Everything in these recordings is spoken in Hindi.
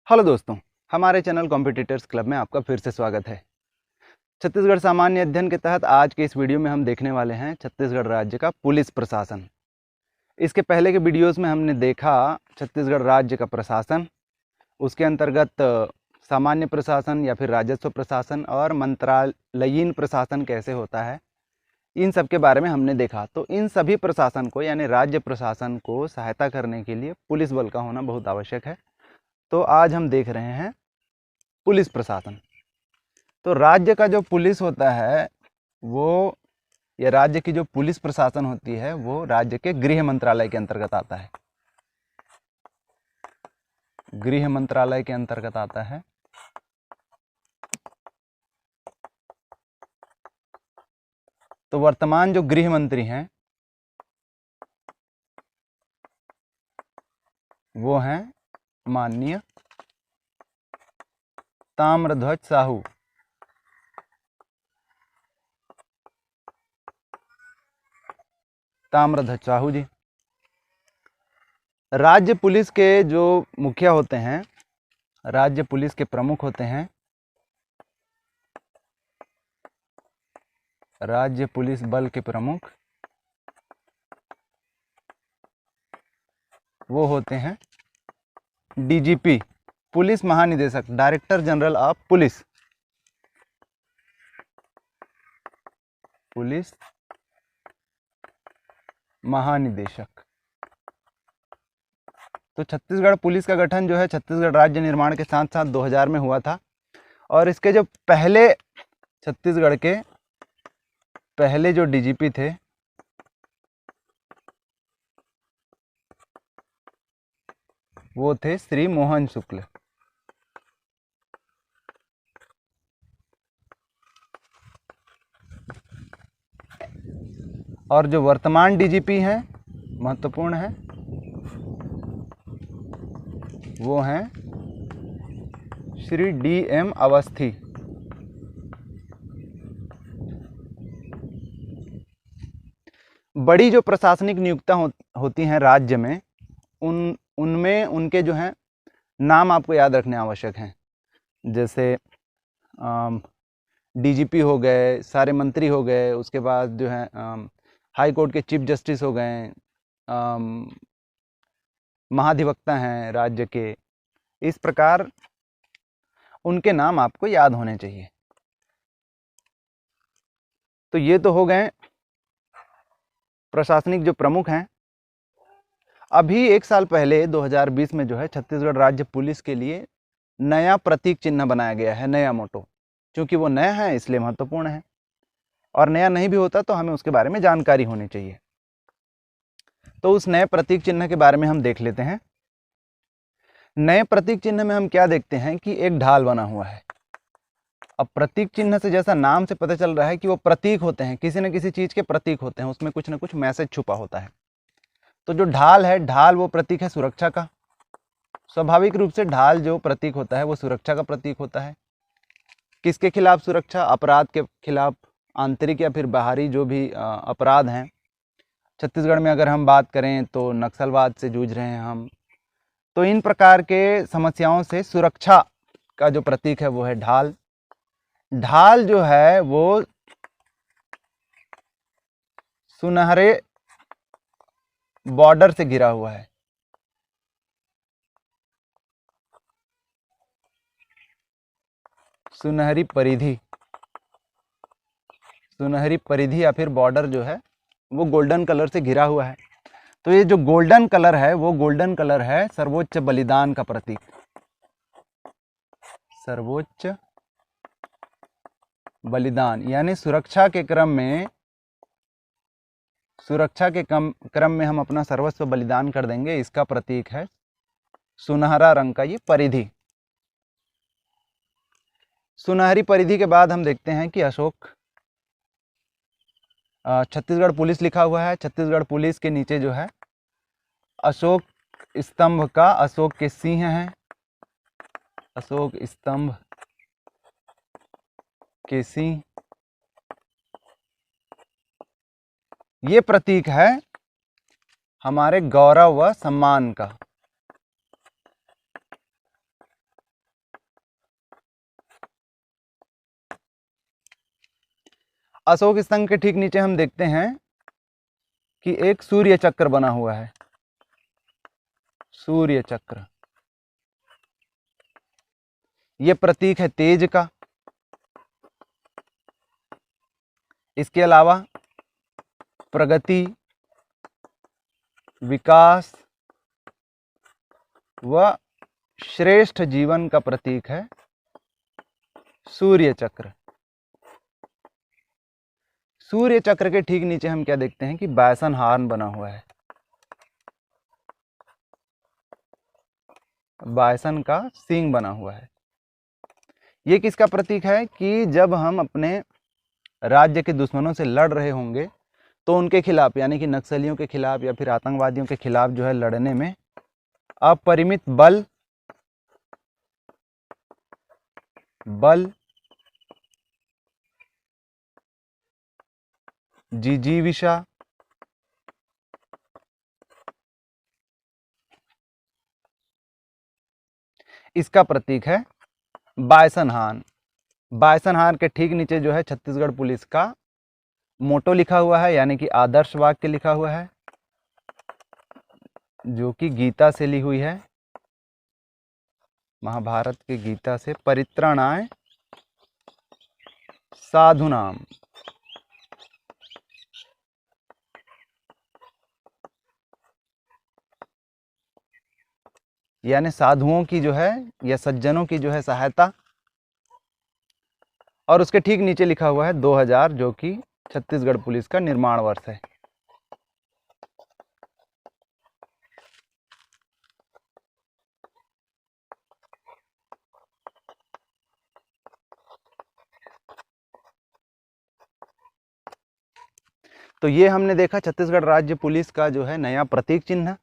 हेलो दोस्तों, हमारे चैनल कॉम्पिटिटर्स क्लब में आपका फिर से स्वागत है। छत्तीसगढ़ सामान्य अध्ययन के तहत आज के इस वीडियो में हम देखने वाले हैं छत्तीसगढ़ राज्य का पुलिस प्रशासन। इसके पहले के वीडियोस में हमने देखा छत्तीसगढ़ राज्य का प्रशासन, उसके अंतर्गत सामान्य प्रशासन या फिर राजस्व प्रशासन और मंत्रालयीन प्रशासन कैसे होता है, इन सब के बारे में हमने देखा। तो इन सभी प्रशासन को यानी राज्य प्रशासन को सहायता करने के लिए पुलिस बल का होना बहुत आवश्यक है। तो आज हम देख रहे हैं पुलिस प्रशासन। तो राज्य का जो पुलिस होता है वो, या राज्य की जो पुलिस प्रशासन होती है वो राज्य के गृह मंत्रालय के अंतर्गत आता है। गृह मंत्रालय के अंतर्गत आता है। तो वर्तमान जो गृह मंत्री हैं वो हैं माननीय ताम्रध्वज साहू। ताम्रध्वज साहू जी। राज्य पुलिस के जो मुखिया होते हैं, राज्य पुलिस के प्रमुख होते हैं, राज्य पुलिस बल के प्रमुख वो होते हैं डीजीपी, पुलिस महानिदेशक, director general of police. Police महानिदेशक। तो छत्तीसगढ़ पुलिस का गठन जो है छत्तीसगढ़ राज्य निर्माण के साथ साथ 2000 में हुआ था। और इसके जो पहले छत्तीसगढ़ के पहले जो डीजीपी थे वो थे श्री मोहन शुक्ल। और जो वर्तमान डीजीपी हैं, महत्वपूर्ण है, वो हैं श्री डीएम अवस्थी। बड़ी जो प्रशासनिक नियुक्तियां होती हैं राज्य में, उनमें उनके जो हैं नाम आपको याद रखने आवश्यक हैं। जैसे डीजीपी हो गए, सारे मंत्री हो गए, उसके बाद जो है हाई कोर्ट के चीफ जस्टिस हो गए, महाधिवक्ता हैं राज्य के। इस प्रकार उनके नाम आपको याद होने चाहिए। तो ये तो हो गए प्रशासनिक जो प्रमुख हैं। अभी एक साल पहले 2020 में जो है छत्तीसगढ़ राज्य पुलिस के लिए नया प्रतीक चिन्ह बनाया गया है, नया मोटो। क्योंकि वो नया है इसलिए महत्वपूर्ण है, और नया नहीं भी होता तो हमें उसके बारे में जानकारी होनी चाहिए। तो उस नए प्रतीक चिन्ह के बारे में हम देख लेते हैं। नए प्रतीक चिन्ह में हम क्या देखते हैं कि एक ढाल बना हुआ है। अब प्रतीक चिन्ह से, जैसा नाम से पता चल रहा है कि वो प्रतीक होते हैं, किसी न किसी चीज के प्रतीक होते हैं, उसमें कुछ न कुछ मैसेज छुपा होता है। तो जो ढाल है, ढाल वो प्रतीक है सुरक्षा का। स्वाभाविक रूप से ढाल जो प्रतीक होता है वो सुरक्षा का प्रतीक होता है। किसके खिलाफ सुरक्षा? अपराध के खिलाफ, आंतरिक या फिर बाहरी जो भी अपराध हैं। छत्तीसगढ़ में अगर हम बात करें तो नक्सलवाद से जूझ रहे हैं हम। तो इन प्रकार के समस्याओं से सुरक्षा का जो प्रतीक है वो है ढाल। ढाल जो है वो सुनहरे बॉर्डर से घिरा हुआ है। सुनहरी परिधि, सुनहरी परिधि या फिर बॉर्डर जो है वो गोल्डन कलर से घिरा हुआ है। तो ये जो गोल्डन कलर है वो गोल्डन कलर है सर्वोच्च बलिदान का प्रतीक। सर्वोच्च बलिदान यानी सुरक्षा के क्रम में, सुरक्षा के क्रम में हम अपना सर्वस्व बलिदान कर देंगे, इसका प्रतीक है सुनहरा रंग का ये परिधि। सुनहरी परिधि के बाद हम देखते हैं कि अशोक, छत्तीसगढ़ पुलिस लिखा हुआ है। छत्तीसगढ़ पुलिस के नीचे जो है अशोक स्तंभ का, अशोक के सिंह हैं, अशोक स्तंभ के सिंह, ये प्रतीक है हमारे गौरव व सम्मान का। अशोक स्तंभ के ठीक नीचे हम देखते हैं कि एक सूर्य चक्र बना हुआ है, सूर्य चक्र। ये प्रतीक है तेज का। इसके अलावा प्रगति, विकास व श्रेष्ठ जीवन का प्रतीक है सूर्य चक्र। सूर्य चक्र के ठीक नीचे हम क्या देखते हैं कि बायसन हार्न बना हुआ है, बायसन का सींग बना हुआ है। ये किसका प्रतीक है कि जब हम अपने राज्य के दुश्मनों से लड़ रहे होंगे तो उनके खिलाफ, यानी कि नक्सलियों के खिलाफ या फिर आतंकवादियों के खिलाफ जो है लड़ने में अपरिमित बल जिजीविषा इसका प्रतीक है बायसन हार्न। बायसन हार्न के ठीक नीचे जो है छत्तीसगढ़ पुलिस का मोटो लिखा हुआ है, यानी कि आदर्श वाक्य लिखा हुआ है, जो कि गीता से ली हुई है, महाभारत के गीता से। परित्राणाय साधुनाम, यानी साधुओं की जो है या सज्जनों की जो है सहायता। और उसके ठीक नीचे लिखा हुआ है 2000, जो कि छत्तीसगढ़ पुलिस का निर्माण वर्ष है। तो ये हमने देखा छत्तीसगढ़ राज्य पुलिस का जो है नया प्रतीक चिन्ह।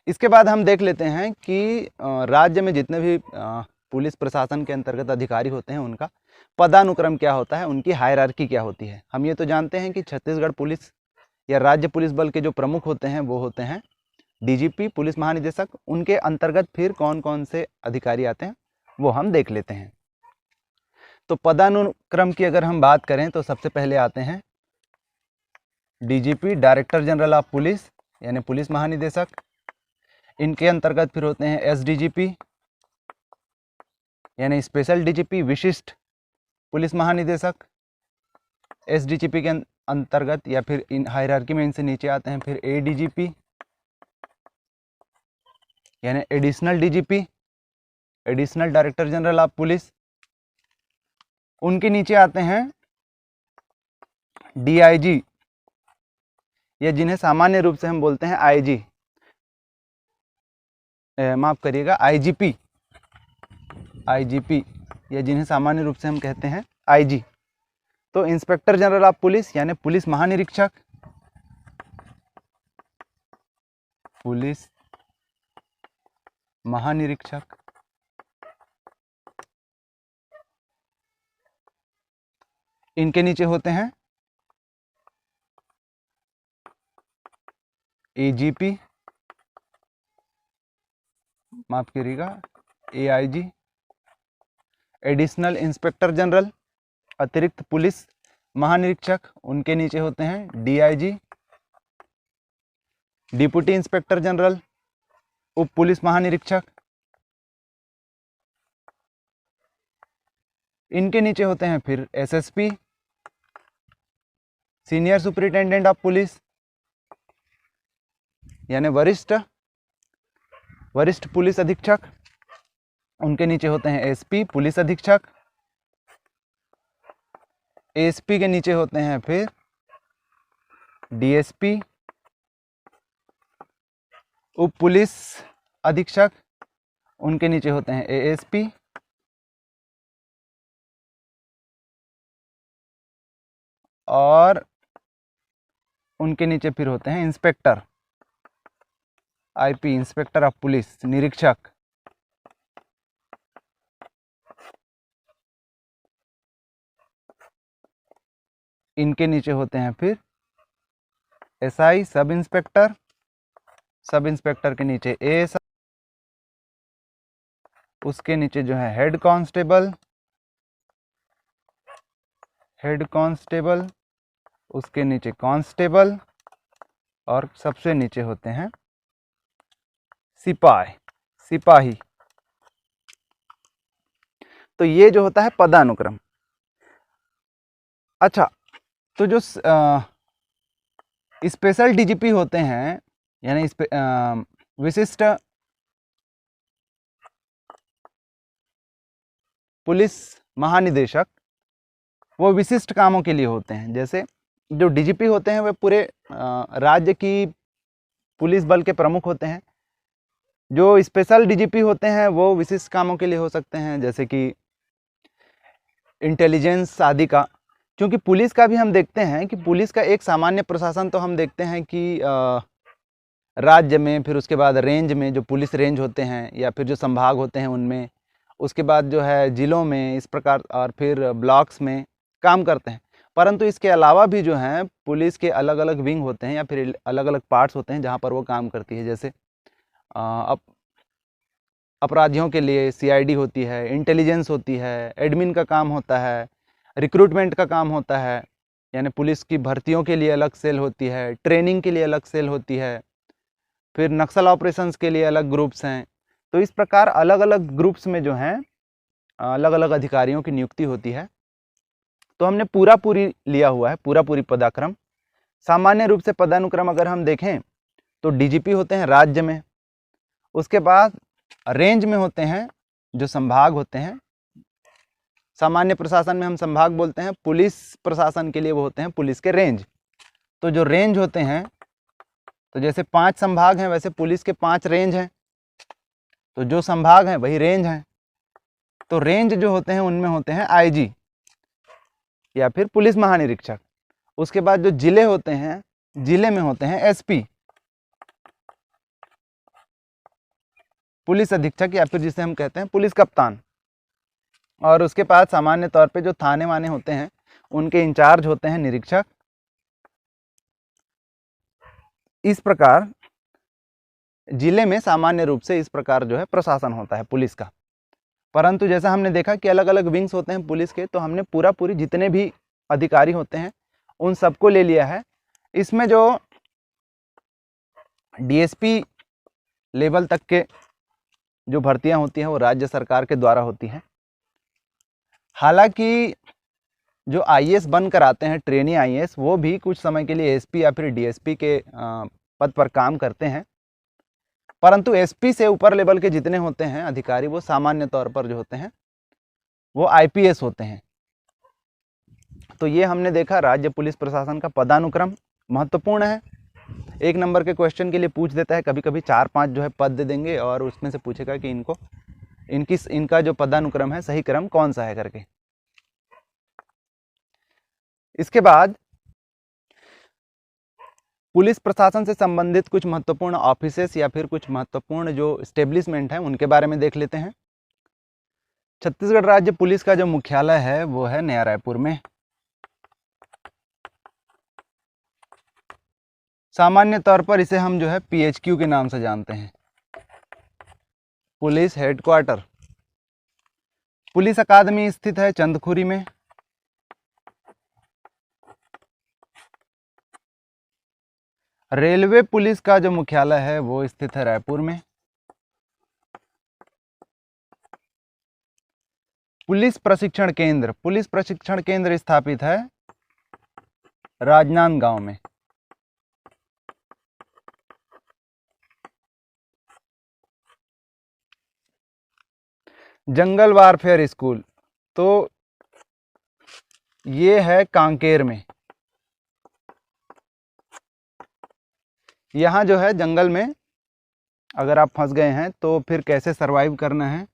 इसके बाद हम देख लेते हैं कि राज्य में जितने भी पुलिस प्रशासन के अंतर्गत अधिकारी होते हैं उनका पदानुक्रम क्या होता है, उनकी हायरार्की क्या होती है। हम ये तो जानते हैं कि छत्तीसगढ़ पुलिस या राज्य पुलिस बल के जो प्रमुख होते हैं वो होते हैं डीजीपी, पुलिस महानिदेशक। उनके अंतर्गत फिर कौन कौन से अधिकारी आते हैं वो हम देख लेते हैं। तो पदानुक्रम की अगर हम बात करें तो सबसे पहले आते हैं DGP, director general of police, यानी पुलिस महानिदेशक। इनके अंतर्गत फिर होते हैं एसडीजीपी, यानी स्पेशल डीजीपी, विशिष्ट पुलिस महानिदेशक। एसडीजीपी के अंतर्गत या फिर इन हायरार्की में इनसे नीचे आते हैं फिर एडीजीपी, यानी additional DGP, additional director general of police. उनके नीचे आते हैं डीआईजी, या जिन्हें सामान्य रूप से हम बोलते हैं आईजी, माफ करिएगा आईजीपी, आईजीपी, या जिन्हें सामान्य रूप से हम कहते हैं आईजी। तो इंस्पेक्टर जनरल ऑफ पुलिस, यानी पुलिस महानिरीक्षक, पुलिस महानिरीक्षक। इनके नीचे होते हैं एजीपी, माफ करिएगा एआईजी, एडिशनल इंस्पेक्टर जनरल, अतिरिक्त पुलिस महानिरीक्षक। उनके नीचे होते हैं डीआईजी, डिप्टी इंस्पेक्टर जनरल, उप पुलिस महानिरीक्षक। इनके नीचे होते हैं फिर SSP, senior superintendent of police, यानी वरिष्ठ पुलिस अधीक्षक। उनके नीचे होते हैं एसपी, पुलिस अधीक्षक। एसपी के नीचे होते हैं फिर डीएसपी, उप पुलिस अधीक्षक। उनके नीचे होते हैं एएसपी, और उनके नीचे फिर होते हैं inspector, IP, inspector of police, निरीक्षक। इनके नीचे होते हैं फिर SI, sub inspector. Sub inspector के नीचे एएसआई, उसके नीचे जो है हेड कांस्टेबल, हेड कांस्टेबल, उसके नीचे कांस्टेबल और सबसे नीचे होते हैं सिपाही। तो ये जो होता है पदानुक्रम। अच्छा, तो जो स्पेशल डीजीपी होते हैं, यानी विशिष्ट पुलिस महानिदेशक, वो विशिष्ट कामों के लिए होते हैं। जैसे जो डीजीपी होते हैं वे पूरे राज्य की पुलिस बल के प्रमुख होते हैं। जो स्पेशल डीजीपी होते हैं वो विशिष्ट कामों के लिए हो सकते हैं, जैसे कि इंटेलिजेंस आदि का। क्योंकि पुलिस का भी हम देखते हैं कि पुलिस का एक सामान्य प्रशासन तो हम देखते हैं कि राज्य में, फिर उसके बाद रेंज में, जो पुलिस रेंज होते हैं या फिर जो संभाग होते हैं उनमें, उसके बाद जो है जिलों में, इस प्रकार, और फिर ब्लॉक्स में काम करते हैं। परंतु इसके अलावा भी जो हैं पुलिस के अलग अलग विंग होते हैं या फिर अलग अलग पार्ट्स होते हैं जहाँ पर वो काम करती है। जैसे अपराधियों के लिए सीआईडी होती है, इंटेलिजेंस होती है, एडमिन का काम होता है, रिक्रूटमेंट का काम होता है, यानी पुलिस की भर्तियों के लिए अलग सेल होती है, ट्रेनिंग के लिए अलग सेल होती है, फिर नक्सल ऑपरेशंस के लिए अलग ग्रुप्स हैं। तो इस प्रकार अलग अलग ग्रुप्स में जो हैं अलग अलग अधिकारियों की नियुक्ति होती है। तो हमने पूरी लिया हुआ है, पूरी पदाक्रम। सामान्य रूप से पदानुक्रम अगर हम देखें तो डीजीपी होते हैं राज्य में, उसके बाद रेंज में होते हैं जो संभाग होते हैं। सामान्य प्रशासन में हम संभाग बोलते हैं, पुलिस प्रशासन के लिए वो होते हैं पुलिस के रेंज। तो जो रेंज होते हैं, तो जैसे 5 संभाग हैं वैसे पुलिस के 5 रेंज हैं, तो जो संभाग हैं वही रेंज हैं। तो रेंज जो होते हैं उनमें होते हैं आईजी या फिर पुलिस महानिरीक्षक। उसके बाद जो जिले होते हैं, जिले में होते हैं एसपी, पुलिस अधीक्षक, या फिर जिसे हम कहते हैं पुलिस कप्तान। और उसके बाद सामान्य तौर पे जो थाने वाने होते हैं उनके इंचार्ज होते हैं निरीक्षक। इस प्रकार जिले में सामान्य रूप से इस प्रकार जो है प्रशासन होता है पुलिस का। परंतु जैसा हमने देखा कि अलग अलग विंग्स होते हैं पुलिस के, तो हमने पूरी जितने भी अधिकारी होते हैं उन सबको ले लिया है। इसमें जो डीएसपी लेवल तक के जो भर्तियां होती हैं वो राज्य सरकार के द्वारा होती हैं। हालांकि जो आईएएस बनकर आते हैं, ट्रेनी आईएएस, वो भी कुछ समय के लिए एसपी या फिर डीएसपी के पद पर काम करते हैं। परंतु एसपी से ऊपर लेवल के जितने होते हैं अधिकारी, वो सामान्य तौर पर जो होते हैं वो आईपीएस होते हैं। तो ये हमने देखा राज्य पुलिस प्रशासन का पदानुक्रम महत्वपूर्ण है। 1 नंबर के क्वेश्चन के लिए पूछ देता है, कभी कभी 4-5 जो है पद दे देंगे और उसमें से पूछेगा कि इनका जो पदानुक्रम है सही क्रम कौन सा है करके। इसके बाद पुलिस प्रशासन से संबंधित कुछ महत्वपूर्ण ऑफिसेस या फिर कुछ महत्वपूर्ण जो एस्टेब्लिशमेंट हैं उनके बारे में देख लेते हैं। छत्तीसगढ़ राज्य पुलिस का जो मुख्यालय है वो है नया रायपुर में। सामान्य तौर पर इसे हम जो है पीएचक्यू के नाम से जानते हैं, पुलिस हेडक्वार्टर। पुलिस अकादमी स्थित है चंदखुरी में। रेलवे पुलिस का जो मुख्यालय है वो स्थित है रायपुर में। पुलिस प्रशिक्षण केंद्र स्थापित है राजनांदगांव में। जंगल वारफेयर स्कूल तो ये है कांकेर में। यहाँ जो है जंगल में अगर आप फंस गए हैं तो फिर कैसे सरवाइव करना है,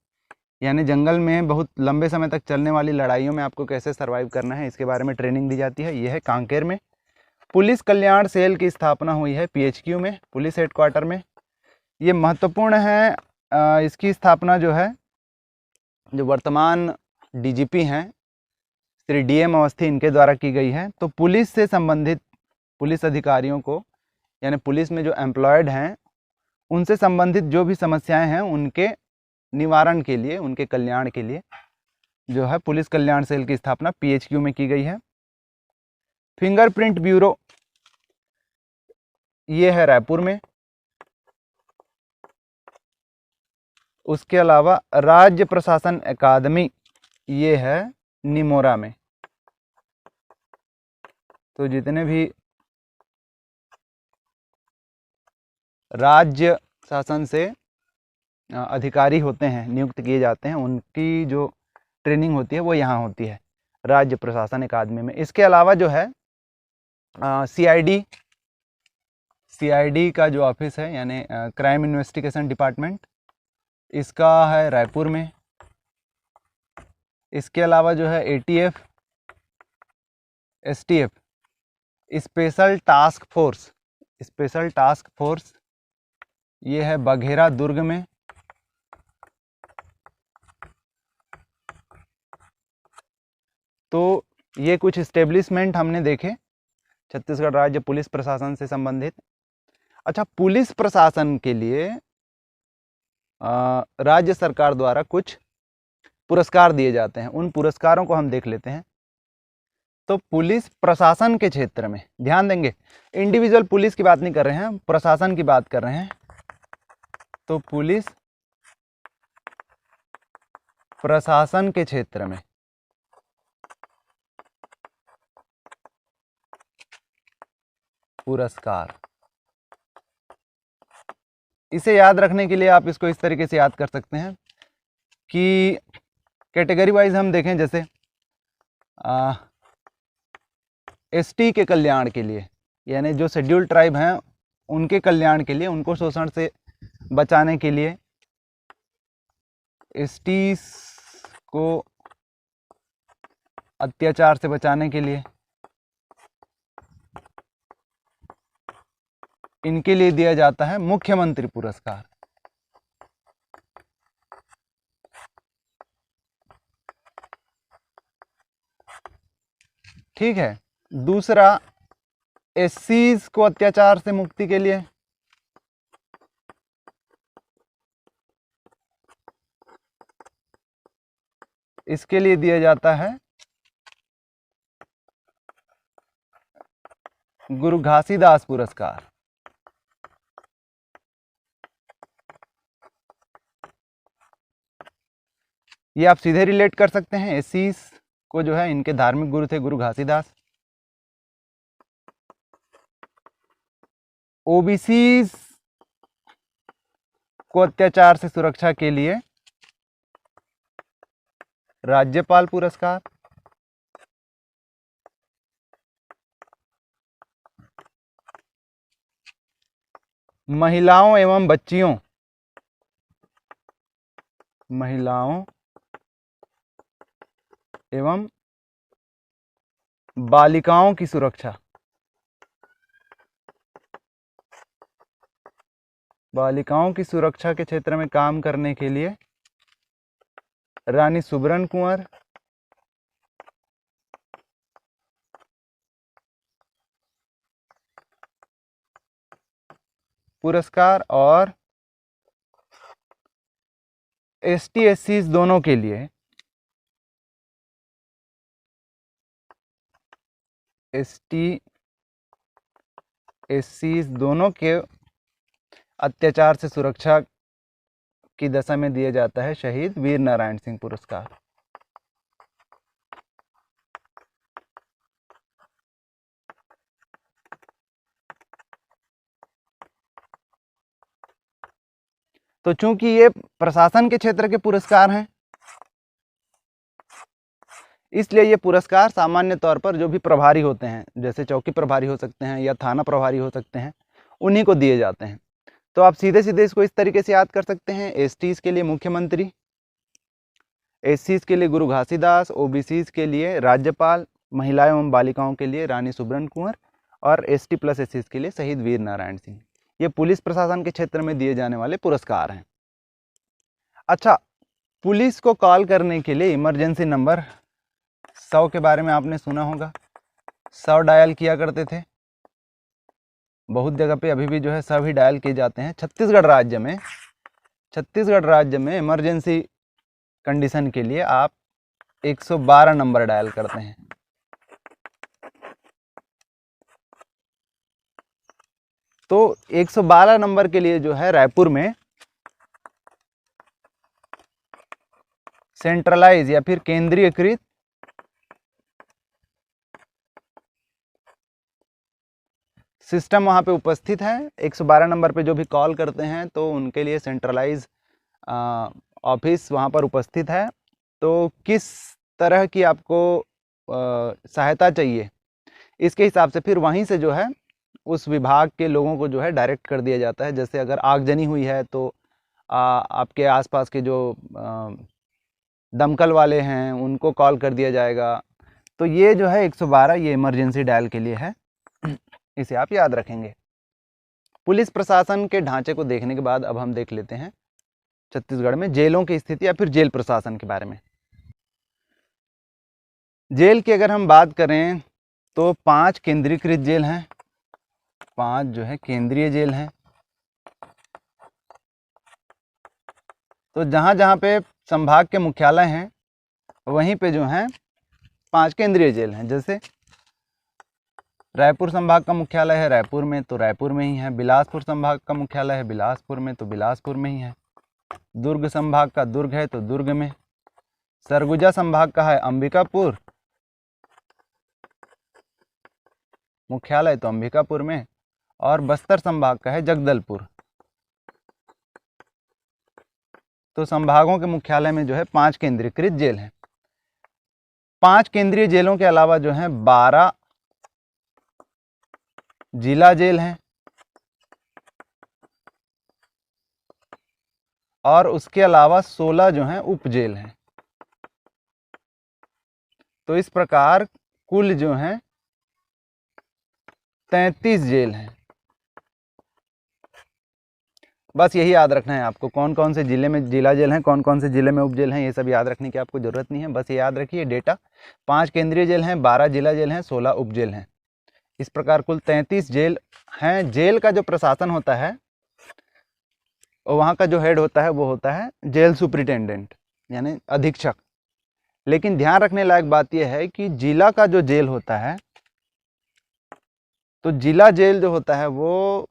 यानी जंगल में बहुत लंबे समय तक चलने वाली लड़ाइयों में आपको कैसे सरवाइव करना है, इसके बारे में ट्रेनिंग दी जाती है। यह है कांकेर में। पुलिस कल्याण सेल की स्थापना हुई है पीएचक्यू में, पुलिस हेडक्वार्टर में। ये महत्वपूर्ण है। इसकी स्थापना जो है, जो वर्तमान डीजीपी हैं श्री डीएम अवस्थी, इनके द्वारा की गई है। तो पुलिस से संबंधित पुलिस अधिकारियों को, यानी पुलिस में जो एम्प्लॉयड हैं, उनसे संबंधित जो भी समस्याएं हैं उनके निवारण के लिए, उनके कल्याण के लिए जो है पुलिस कल्याण सेल की स्थापना पीएचक्यू में की गई है। फिंगरप्रिंट ब्यूरो ये है रायपुर में। उसके अलावा राज्य प्रशासन अकादमी ये है निमोरा में। तो जितने भी राज्य शासन से अधिकारी होते हैं, नियुक्त किए जाते हैं, उनकी जो ट्रेनिंग होती है वो यहाँ होती है राज्य प्रशासन अकादमी में। इसके अलावा जो है सीआईडी का जो ऑफिस है, यानी क्राइम इन्वेस्टिगेशन डिपार्टमेंट, इसका है रायपुर में। इसके अलावा जो है ETF, STF, special task force ये है बघेरा दुर्ग में। तो ये कुछ इस्टेब्लिशमेंट हमने देखे छत्तीसगढ़ राज्य पुलिस प्रशासन से संबंधित। अच्छा, पुलिस प्रशासन के लिए राज्य सरकार द्वारा कुछ पुरस्कार दिए जाते हैं, उन पुरस्कारों को हम देख लेते हैं। तो पुलिस प्रशासन के क्षेत्र में ध्यान देंगे, इंडिविजुअल पुलिस की बात नहीं कर रहे हैं, प्रशासन की बात कर रहे हैं। तो पुलिस प्रशासन के क्षेत्र में पुरस्कार, इसे याद रखने के लिए आप इसको इस तरीके से याद कर सकते हैं कि कैटेगरी वाइज हम देखें, जैसे एसटी के कल्याण के लिए, यानी जो शेड्यूल्ड ट्राइब हैं उनके कल्याण के लिए, उनको शोषण से बचाने के लिए, एसटी को अत्याचार से बचाने के लिए, इनके लिए दिया जाता है मुख्यमंत्री पुरस्कार। ठीक है। दूसरा, एससीज को अत्याचार से मुक्ति के लिए, इसके लिए दिया जाता है गुरु घासीदास पुरस्कार। ये आप सीधे रिलेट कर सकते हैं, एससीज को जो है इनके धार्मिक गुरु थे गुरु घासीदास। ओबीसी को अत्याचार से सुरक्षा के लिए राज्यपाल पुरस्कार। महिलाओं एवं बच्चियों, महिलाओं एवं बालिकाओं की सुरक्षा, बालिकाओं की सुरक्षा के क्षेत्र में काम करने के लिए रानी सुबरन कुंवर पुरस्कार। और एसटी एससीज दोनों के लिए, एसटी एससीज दोनों के अत्याचार से सुरक्षा की दशा में दिया जाता है शहीद वीर नारायण सिंह पुरस्कार। तो चूंकि ये प्रशासन के क्षेत्र के पुरस्कार हैं, इसलिए ये पुरस्कार सामान्य तौर पर जो भी प्रभारी होते हैं, जैसे चौकी प्रभारी हो सकते हैं या थाना प्रभारी हो सकते हैं, उन्हीं को दिए जाते हैं। तो आप सीधे सीधे इसको इस तरीके से याद कर सकते हैं, एसटीज के लिए मुख्यमंत्री, एससीज के लिए गुरु घासीदास, ओबीसीज के लिए राज्यपाल, महिलाएं एवं बालिकाओं के लिए रानी सुबरन कुंवर, और एसटी प्लस एससीज के लिए शहीद वीर नारायण सिंह। ये पुलिस प्रशासन के क्षेत्र में दिए जाने वाले पुरस्कार हैं। अच्छा, पुलिस को कॉल करने के लिए इमरजेंसी नंबर 100 के बारे में आपने सुना होगा। 100 डायल किया करते थे, बहुत जगह पे अभी भी जो है 100 ही डायल किए जाते हैं। छत्तीसगढ़ राज्य में इमरजेंसी कंडीशन के लिए आप 112 नंबर डायल करते हैं। तो 112 नंबर के लिए जो है रायपुर में सेंट्रलाइज या फिर केंद्रीयकृत सिस्टम वहाँ पे उपस्थित है। 112 नंबर पे जो भी कॉल करते हैं तो उनके लिए सेंट्रलाइज ऑफिस वहाँ पर उपस्थित है। तो किस तरह की आपको सहायता चाहिए, इसके हिसाब से फिर वहीं से जो है उस विभाग के लोगों को जो है डायरेक्ट कर दिया जाता है। जैसे अगर आगजनी हुई है तो आपके आसपास के जो दमकल वाले हैं उनको कॉल कर दिया जाएगा। तो ये जो है 112 ये इमरजेंसी डायल के लिए है, इसे आप याद रखेंगे। पुलिस प्रशासन के ढांचे को देखने के बाद अब हम देख लेते हैं छत्तीसगढ़ में जेलों की स्थिति या फिर जेल प्रशासन के बारे में। जेल की अगर हम बात करें तो 5 केंद्रीकृत जेल हैं, 5 जो है केंद्रीय जेल हैं। तो जहाँ जहाँ पे संभाग के मुख्यालय हैं वहीं पे जो हैं 5 केंद्रीय जेल हैं। जैसे रायपुर संभाग का मुख्यालय है रायपुर में, तो रायपुर में ही है। बिलासपुर संभाग का मुख्यालय है बिलासपुर में, तो बिलासपुर में ही है। दुर्ग संभाग का दुर्ग है तो दुर्ग में। सरगुजा संभाग का है अंबिकापुर, मुख्यालय तो अंबिकापुर में। और बस्तर संभाग का है जगदलपुर। तो संभागों के मुख्यालय में जो है 5 केंद्रीकृत जेल हैं। 5 केंद्रीय जेलों के अलावा जो है 12 जिला जेल हैं और उसके अलावा 16 जो हैं उप जेल हैं। तो इस प्रकार कुल जो हैं 33 जेल हैं। बस यही याद रखना है आपको, कौन कौन से जिले में जिला जेल हैं, कौन कौन से जिले में उप जेल हैं, ये सब याद रखने की आपको ज़रूरत नहीं है। बस ये याद रखिए डेटा, 5 केंद्रीय जेल हैं, 12 जिला जेल हैं, 16 उप जेल हैं। इस प्रकार कुल 33 जेल हैं। जेल का जो प्रशासन होता है और वहाँ का जो हेड होता है वो होता है जेल सुपरिटेंडेंट यानी अधीक्षक। लेकिन ध्यान रखने लायक बात यह है कि जिला का जो जेल होता है, तो जिला जेल जो होता है वो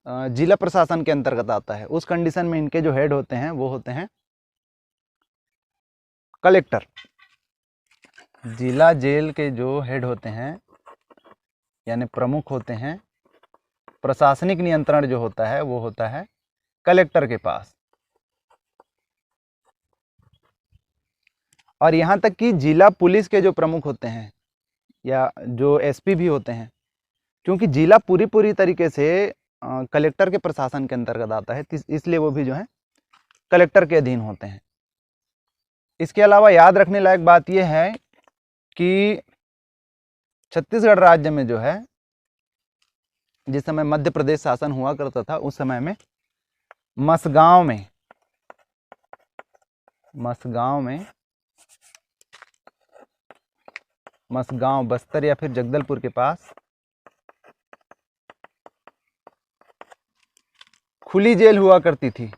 जिला प्रशासन के अंतर्गत आता है। उस कंडीशन में इनके जो हेड होते हैं वो होते हैं कलेक्टर। जिला जेल के जो हेड होते हैं यानी प्रमुख होते हैं, प्रशासनिक नियंत्रण जो होता है वो होता है कलेक्टर के पास। और यहाँ तक कि जिला पुलिस के जो प्रमुख होते हैं या जो एसपी भी होते हैं, क्योंकि जिला पूरी तरीके से कलेक्टर के प्रशासन के अंतर्गत आता है, इसलिए वो भी जो है कलेक्टर के अधीन होते हैं। इसके अलावा याद रखने लायक बात यह है कि छत्तीसगढ़ राज्य में जो है जिस समय मध्य प्रदेश शासन हुआ करता था उस समय में मसगांव बस्तर या फिर जगदलपुर के पास खुली जेल हुआ करती थी।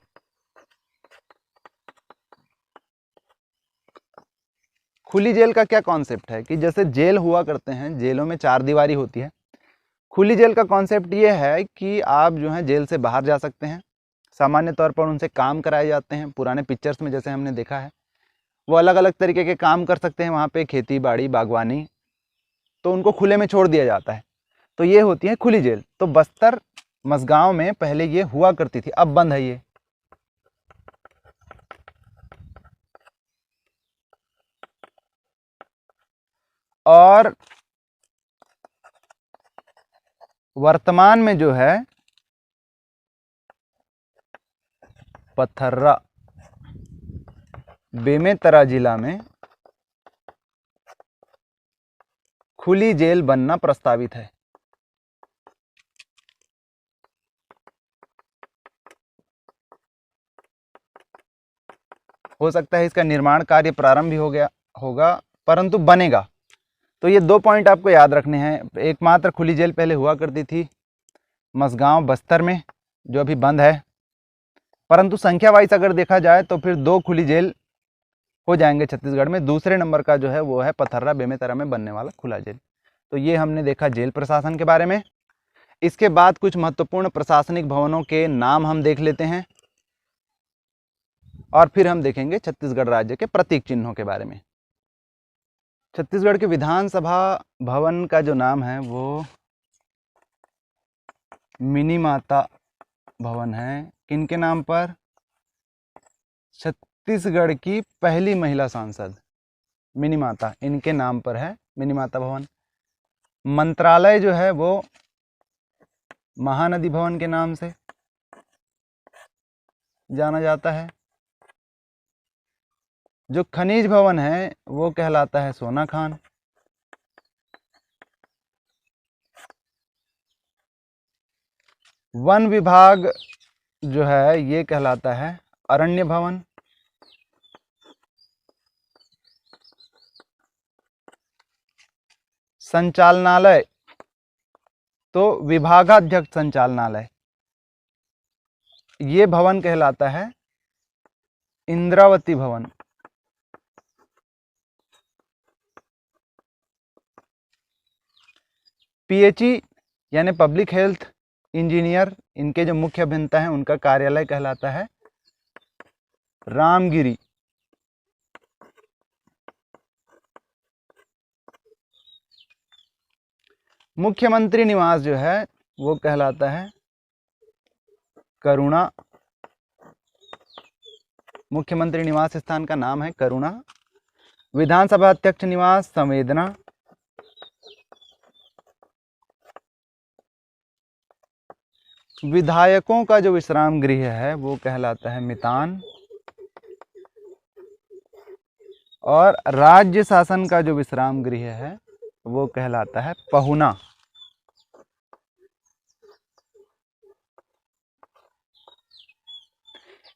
खुली जेल का क्या कॉन्सेप्ट है कि जैसे जेल हुआ करते हैं, जेलों में 4 दीवारी होती है। खुली जेल का कॉन्सेप्ट ये है कि आप जो है जेल से बाहर जा सकते हैं। सामान्य तौर पर उनसे काम कराए जाते हैं। पुराने पिक्चर्स में जैसे हमने देखा है वो अलग अलग तरीके के काम कर सकते हैं वहाँ पे, खेती बाड़ी बागवानी, तो उनको खुले में छोड़ दिया जाता है। तो ये होती है खुली जेल। तो बस्तर मसगांव में पहले ये हुआ करती थी, अब बंद है ये। और वर्तमान में जो है पथर्रा बेमेतरा जिला में खुली जेल बनना प्रस्तावित है। हो सकता है इसका निर्माण कार्य प्रारंभ भी हो गया होगा, परंतु बनेगा। तो ये 2 पॉइंट आपको याद रखने हैं। एकमात्र खुली जेल पहले हुआ करती थी मसगांव बस्तर में, जो अभी बंद है, परंतु संख्या वाइज अगर देखा जाए तो फिर 2 खुली जेल हो जाएंगे छत्तीसगढ़ में। दूसरे नंबर का जो है वो है पथर्रा बेमेतरा में बनने वाला खुला जेल। तो ये हमने देखा जेल प्रशासन के बारे में। इसके बाद कुछ महत्वपूर्ण प्रशासनिक भवनों के नाम हम देख लेते हैं और फिर हम देखेंगे छत्तीसगढ़ राज्य के प्रतीक चिन्हों के बारे में। छत्तीसगढ़ के विधानसभा भवन का जो नाम है वो मिनी माता भवन है। किनके नाम पर? छत्तीसगढ़ की पहली महिला सांसद मिनी माता, इनके नाम पर है मिनी माता भवन। मंत्रालय जो है वो महानदी भवन के नाम से जाना जाता है। जो खनिज भवन है वो कहलाता है सोना खान। वन विभाग जो है ये कहलाता है अरण्य भवन। संचालनालय तो विभागाध्यक्ष संचालनालय, ये भवन कहलाता है इंद्रावती भवन। पीएचई यानी पब्लिक हेल्थ इंजीनियर, इनके जो मुख्य अभियंता हैं उनका कार्यालय कहलाता है रामगिरी। मुख्यमंत्री निवास जो है वो कहलाता है करुणा। मुख्यमंत्री निवास स्थान का नाम है करुणा। विधानसभा अध्यक्ष निवास संवेदना। विधायकों का जो विश्राम गृह है वो कहलाता है मितान। और राज्य शासन का जो विश्राम गृह है वो कहलाता है पहुना।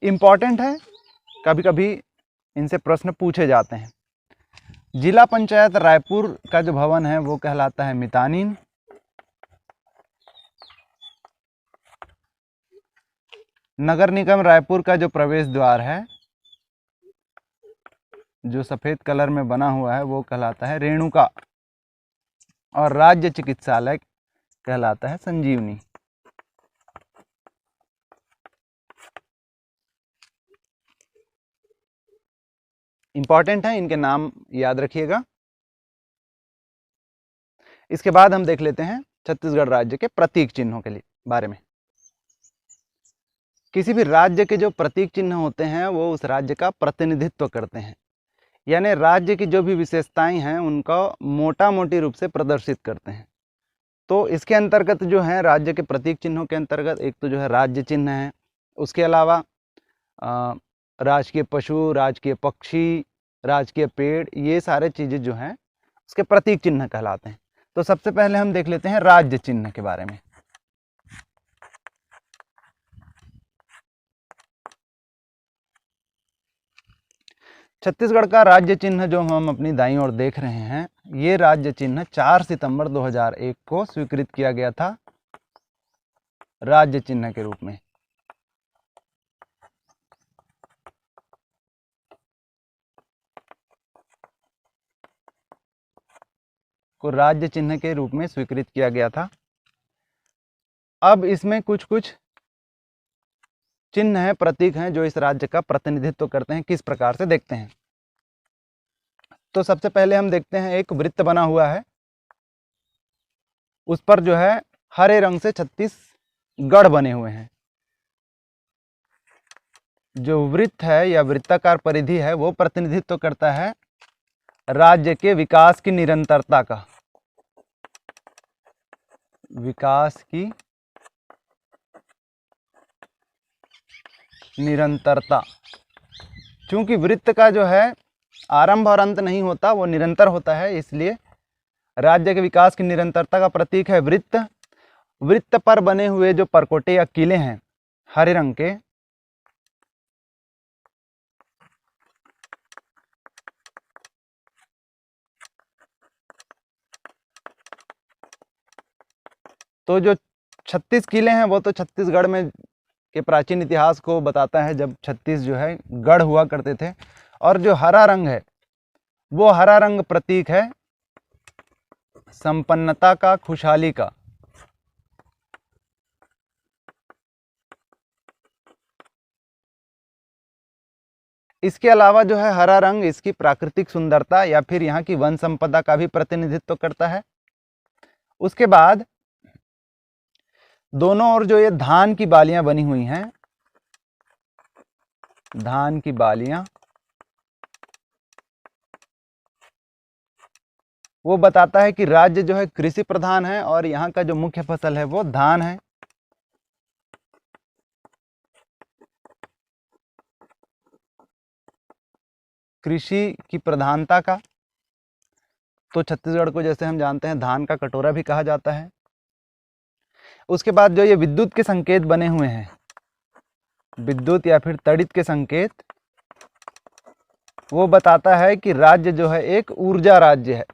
इम्पॉर्टेंट है, कभी कभी इनसे प्रश्न पूछे जाते हैं। जिला पंचायत रायपुर का जो भवन है वो कहलाता है मितानीन। नगर निगम रायपुर का जो प्रवेश द्वार है जो सफेद कलर में बना हुआ है वो कहलाता है रेणुका। और राज्य चिकित्सालय कहलाता है संजीवनी। इंपॉर्टेंट है, इनके नाम याद रखिएगा। इसके बाद हम देख लेते हैं छत्तीसगढ़ राज्य के प्रतीक चिन्हों के लिए बारे में। किसी भी राज्य के जो प्रतीक चिन्ह होते हैं वो उस राज्य का प्रतिनिधित्व करते हैं, यानी राज्य की जो भी विशेषताएं हैं उनका मोटा मोटी रूप से प्रदर्शित करते हैं। तो इसके अंतर्गत जो है राज्य के प्रतीक चिन्हों के अंतर्गत एक तो जो है राज्य चिन्ह है, उसके अलावा राजकीय पशु, राजकीय पक्षी, राजकीय पेड़, ये सारे चीज़ें जो हैं उसके प्रतीक चिन्ह कहलाते हैं। तो सबसे पहले हम देख लेते हैं राज्य चिन्ह के बारे में। छत्तीसगढ़ का राज्य चिन्ह जो हम अपनी दाईं ओर देख रहे हैं, ये राज्य चिन्ह 4 सितंबर 2001 को स्वीकृत किया गया था राज्य चिन्ह के रूप में। को राज्य चिन्ह के रूप में स्वीकृत किया गया था। अब इसमें कुछ कुछ चिन्ह हैं, प्रतीक हैं जो इस राज्य का प्रतिनिधित्व करते हैं। किस प्रकार से देखते हैं, तो सबसे पहले हम देखते हैं एक वृत्त बना हुआ है, उस पर जो है हरे रंग से 36 गढ़ बने हुए हैं। जो वृत्त है या वृत्ताकार परिधि है वो प्रतिनिधित्व करता है राज्य के विकास की निरंतरता का, विकास की निरंतरता। क्योंकि वृत्त का जो है आरंभ और अंत नहीं होता, वो निरंतर होता है, इसलिए राज्य के विकास की निरंतरता का प्रतीक है वृत्त। वृत्त पर बने हुए जो परकोटे या किले हैं हरे रंग के, तो जो 36 किले हैं वो तो छत्तीसगढ़ में के प्राचीन इतिहास को बताता है, जब 36 जो है गढ़ हुआ करते थे। और जो हरा रंग है वो हरा रंग प्रतीक है संपन्नता का, खुशहाली का। इसके अलावा जो है हरा रंग इसकी प्राकृतिक सुंदरता या फिर यहाँ की वन संपदा का भी प्रतिनिधित्व करता है। उसके बाद दोनों ओर जो ये धान की बालियां बनी हुई हैं, धान की बालियां, वो बताता है कि राज्य जो है कृषि प्रधान है और यहाँ का जो मुख्य फसल है वो धान है। कृषि की प्रधानता का, तो छत्तीसगढ़ को जैसे हम जानते हैं धान का कटोरा भी कहा जाता है। उसके बाद जो ये विद्युत के संकेत बने हुए हैं, विद्युत या फिर तड़ित के संकेत, वो बताता है कि राज्य जो है एक ऊर्जा राज्य है।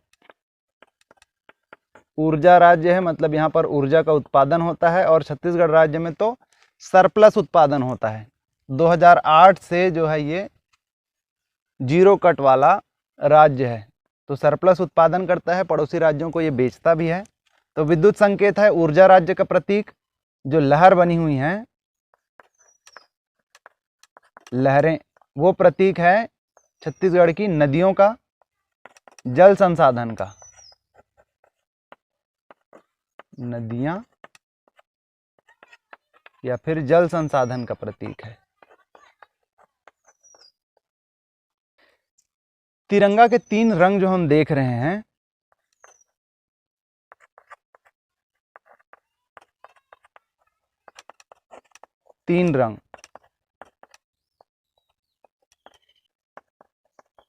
ऊर्जा राज्य है मतलब यहाँ पर ऊर्जा का उत्पादन होता है और छत्तीसगढ़ राज्य में तो सरप्लस उत्पादन होता है। 2008 से जो है ये जीरो कट वाला राज्य है, तो सरप्लस उत्पादन करता है, पड़ोसी राज्यों को ये बेचता भी है। तो विद्युत संकेत है ऊर्जा राज्य का प्रतीक। जो लहर बनी हुई है, लहरें, वो प्रतीक है छत्तीसगढ़ की नदियों का, जल संसाधन का। नदियां या फिर जल संसाधन का प्रतीक है। तिरंगा के 3 रंग जो हम देख रहे हैं, तीन रंग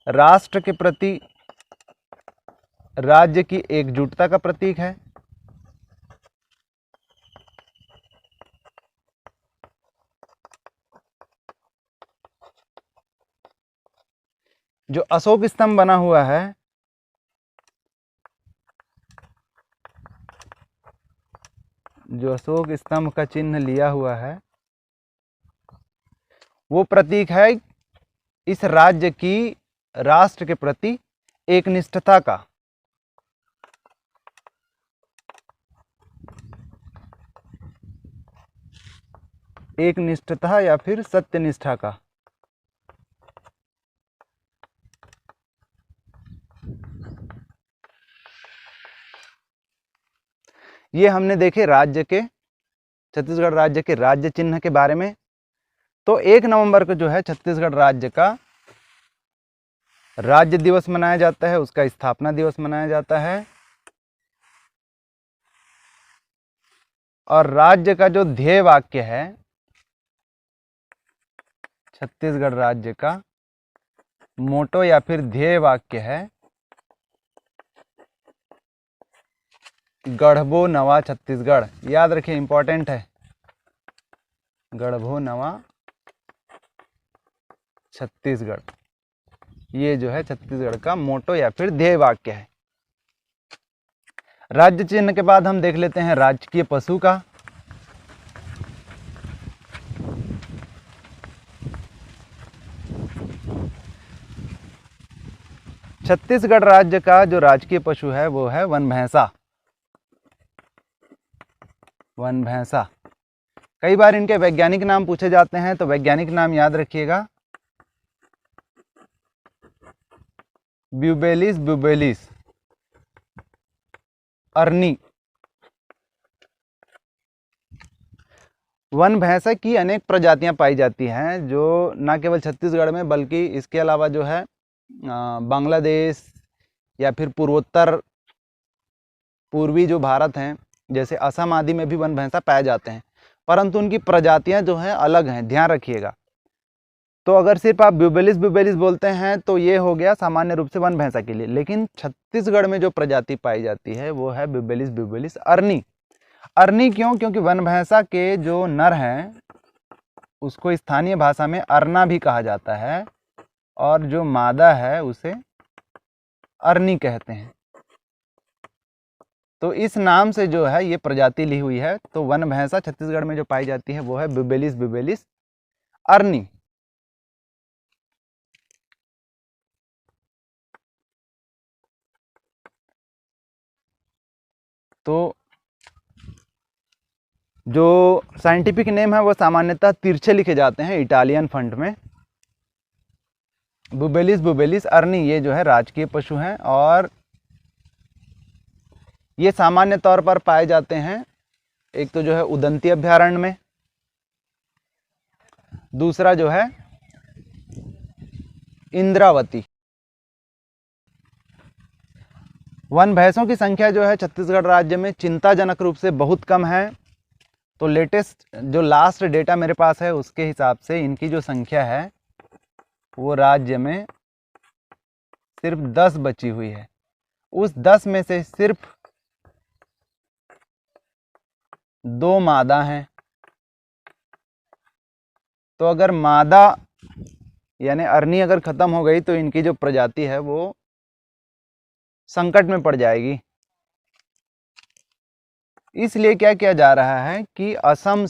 राष्ट्र के प्रति राज्य की एकजुटता का प्रतीक है। जो अशोक स्तंभ बना हुआ है, जो अशोक स्तंभ का चिन्ह लिया हुआ है, वो प्रतीक है इस राज्य की राष्ट्र के प्रति एकनिष्ठता का। एकनिष्ठता या फिर सत्यनिष्ठा का। ये हमने देखे राज्य के, छत्तीसगढ़ राज्य के राज्य चिन्ह के बारे में। तो 1 नवंबर को जो है छत्तीसगढ़ राज्य का राज्य दिवस मनाया जाता है, उसका स्थापना दिवस मनाया जाता है। और राज्य का जो ध्येय वाक्य है, छत्तीसगढ़ राज्य का मोटो या फिर ध्येय वाक्य है, गढ़बो नवा छत्तीसगढ़। याद रखिए, इंपॉर्टेंट है, गढ़बो नवा छत्तीसगढ़। ये जो है छत्तीसगढ़ का मोटो या फिर ध्येय वाक्य है। राज्य चिन्ह के बाद हम देख लेते हैं राजकीय पशु का। छत्तीसगढ़ राज्य का जो राजकीय पशु है वो है वन भैंसा। वन भैंसा। कई बार इनके वैज्ञानिक नाम पूछे जाते हैं, तो वैज्ञानिक नाम याद रखिएगा, ब्यूबेलिस ब्यूबेलिस अर्नी। वन भैंसा की अनेक प्रजातियां पाई जाती हैं, जो न केवल छत्तीसगढ़ में बल्कि इसके अलावा जो है बांग्लादेश या फिर पूर्वोत्तर पूर्वी जो भारत हैं, जैसे असम आदि में भी वन भैंसा पाए जाते हैं, परंतु उनकी प्रजातियां जो हैं अलग हैं, ध्यान रखिएगा। तो अगर सिर्फ आप ब्यूबेलिस ब्यूबेलिस बोलते हैं तो ये हो गया सामान्य रूप से वन भैंसा के लिए, लेकिन छत्तीसगढ़ में जो प्रजाति पाई जाती है वो है ब्यूबेलिस ब्यूबेलिस अर्नी। अर्नी क्यों? क्योंकि वन भैंसा के जो नर हैं उसको स्थानीय भाषा में अरना भी कहा जाता है और जो मादा है उसे अर्नी कहते हैं। तो इस नाम से जो है ये प्रजाति ली हुई है। तो वन भैंसा छत्तीसगढ़ में जो पाई जाती है वो है ब्यूबेलिस ब्यूबेलिस अर्नी। तो जो साइंटिफिक नेम है वो सामान्यतः तिरछे लिखे जाते हैं इटालियन फॉन्ट में। बुबेलिस बुबेलिस अर्नी ये जो है राजकीय पशु हैं और ये सामान्य तौर पर पाए जाते हैं, एक तो जो है उदंती अभयारण्य में, दूसरा जो है इंद्रावती। वन भैंसों की संख्या जो है छत्तीसगढ़ राज्य में चिंताजनक रूप से बहुत कम है। तो लेटेस्ट जो लास्ट डेटा मेरे पास है उसके हिसाब से इनकी जो संख्या है वो राज्य में सिर्फ 10 बची हुई है। उस 10 में से सिर्फ 2 मादा हैं। तो अगर मादा यानी अरनी अगर खत्म हो गई तो इनकी जो प्रजाति है वो संकट में पड़ जाएगी। इसलिए क्या किया जा रहा है कि असम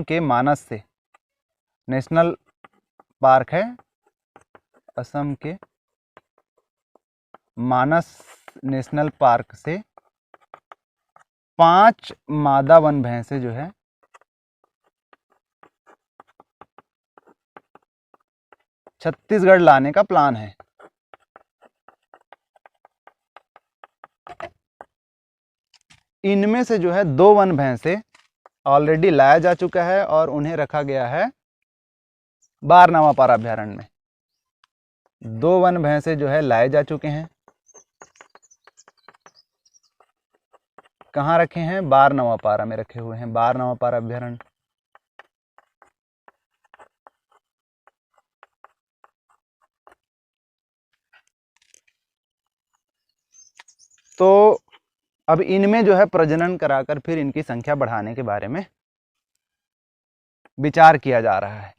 के मानस से, नेशनल पार्क है असम के मानस नेशनल पार्क से 5 मादा वन भैंसे जो है छत्तीसगढ़ लाने का प्लान है। इनमें से जो है 2 वन भैंसे ऑलरेडी लाया जा चुका है और उन्हें रखा गया है बारनवापारा अभ्यारण्य में। 2 वन भैंसे जो है लाए जा चुके हैं। कहाँ रखे हैं? बारनवापारा में रखे हुए हैं, बारनवापारा अभ्यारण्य। तो अब इनमें जो है प्रजनन कराकर फिर इनकी संख्या बढ़ाने के बारे में विचार किया जा रहा है।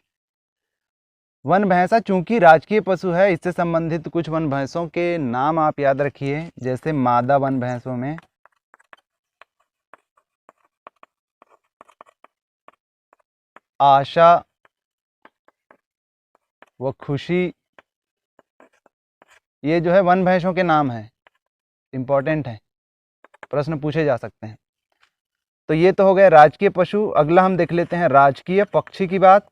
वन भैंसा चूंकि राजकीय पशु है, इससे संबंधित कुछ वन भैंसों के नाम आप याद रखिए। जैसे मादा वन भैंसों में आशा व खुशी, ये जो है वन भैंसों के नाम हैं, इंपॉर्टेंट है, प्रश्न पूछे जा सकते हैं। तो ये तो हो गए राजकीय पशु। अगला हम देख लेते हैं राजकीय पक्षी की बात।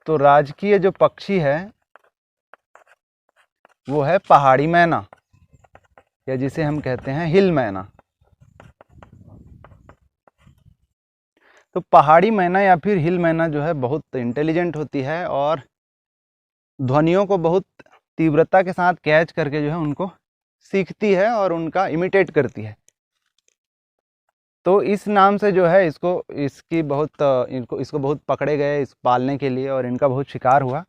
तो राजकीय जो पक्षी है वो है पहाड़ी मैना, या जिसे हम कहते हैं हिल मैना। तो पहाड़ी मैना या फिर हिल मैना जो है बहुत इंटेलिजेंट होती है और ध्वनियों को बहुत तीव्रता के साथ कैच करके जो है उनको सीखती है और उनका इमिटेट करती है। तो इस नाम से जो है इसको बहुत पकड़े गए इस पालने के लिए और इनका बहुत शिकार हुआ।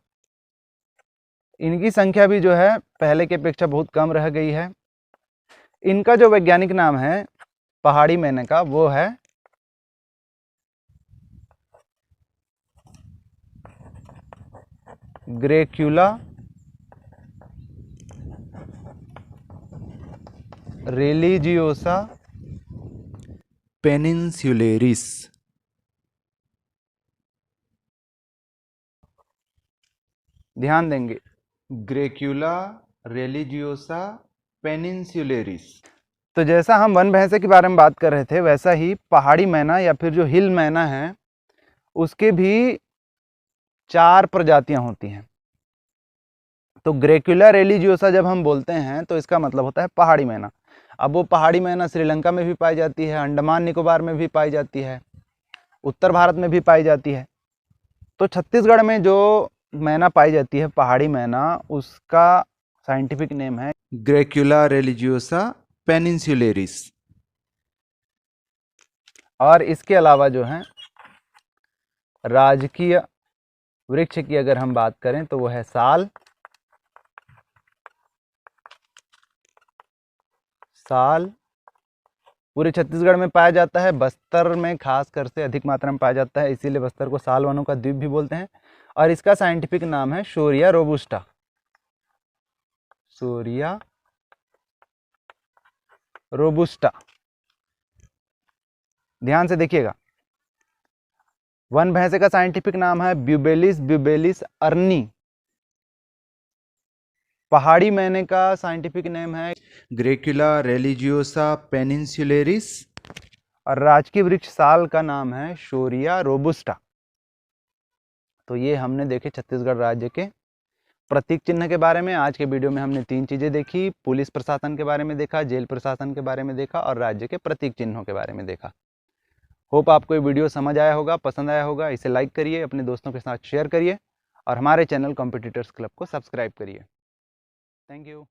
इनकी संख्या भी जो है पहले की अपेक्षा बहुत कम रह गई है। इनका जो वैज्ञानिक नाम है पहाड़ी मैना का वो है ग्रेक्यूला रिलीजियोसा पेनिनसुलेरिस। ध्यान देंगे, ग्रेक्यूला रिलीजियोसा पेनिनसुलेरिस। तो जैसा हम वन भैंसे के बारे में बात कर रहे थे वैसा ही पहाड़ी मैना या फिर जो हिल मैना है उसके भी 4 प्रजातियां होती हैं। तो ग्रेक्यूला रिलीजियोसा जब हम बोलते हैं तो इसका मतलब होता है पहाड़ी मैना। अब वो पहाड़ी मैना श्रीलंका में भी पाई जाती है, अंडमान निकोबार में भी पाई जाती है, उत्तर भारत में भी पाई जाती है। तो छत्तीसगढ़ में जो मैना पाई जाती है पहाड़ी मैना, उसका साइंटिफिक नेम है ग्रेक्यूला रिलीजियोसा पेनिनसुलेरिस। और इसके अलावा जो है राजकीय वृक्ष की अगर हम बात करें तो वो है साल। साल पूरे छत्तीसगढ़ में पाया जाता है, बस्तर में खास कर से अधिक मात्रा में पाया जाता है, इसीलिए बस्तर को साल वनों का द्वीप भी बोलते हैं। और इसका साइंटिफिक नाम है शोरिया रोबुस्टा। शोरिया रोबुस्टा। ध्यान से देखिएगा, वन भैंसे का साइंटिफिक नाम है ब्यूबेलिस ब्यूबेलिस अर्नी। पहाड़ी मैने का साइंटिफिक नेम है ग्रेक्यूला रिलीजियोसा पेनिनसुलेरिस और राजकीय वृक्ष साल का नाम है शोरिया रोबुस्टा। तो ये हमने देखे छत्तीसगढ़ राज्य के प्रतीक चिन्ह के बारे में आज के वीडियो में हमने 3 चीज़ें देखी। पुलिस प्रशासन के बारे में देखा, जेल प्रशासन के बारे में देखा और राज्य के प्रतीक चिन्हों के बारे में देखा। होप आपको ये वीडियो समझ आया होगा, पसंद आया होगा। इसे लाइक करिए, अपने दोस्तों के साथ शेयर करिए और हमारे चैनल कॉम्पिटिटर्स क्लब को सब्सक्राइब करिए। Thank you.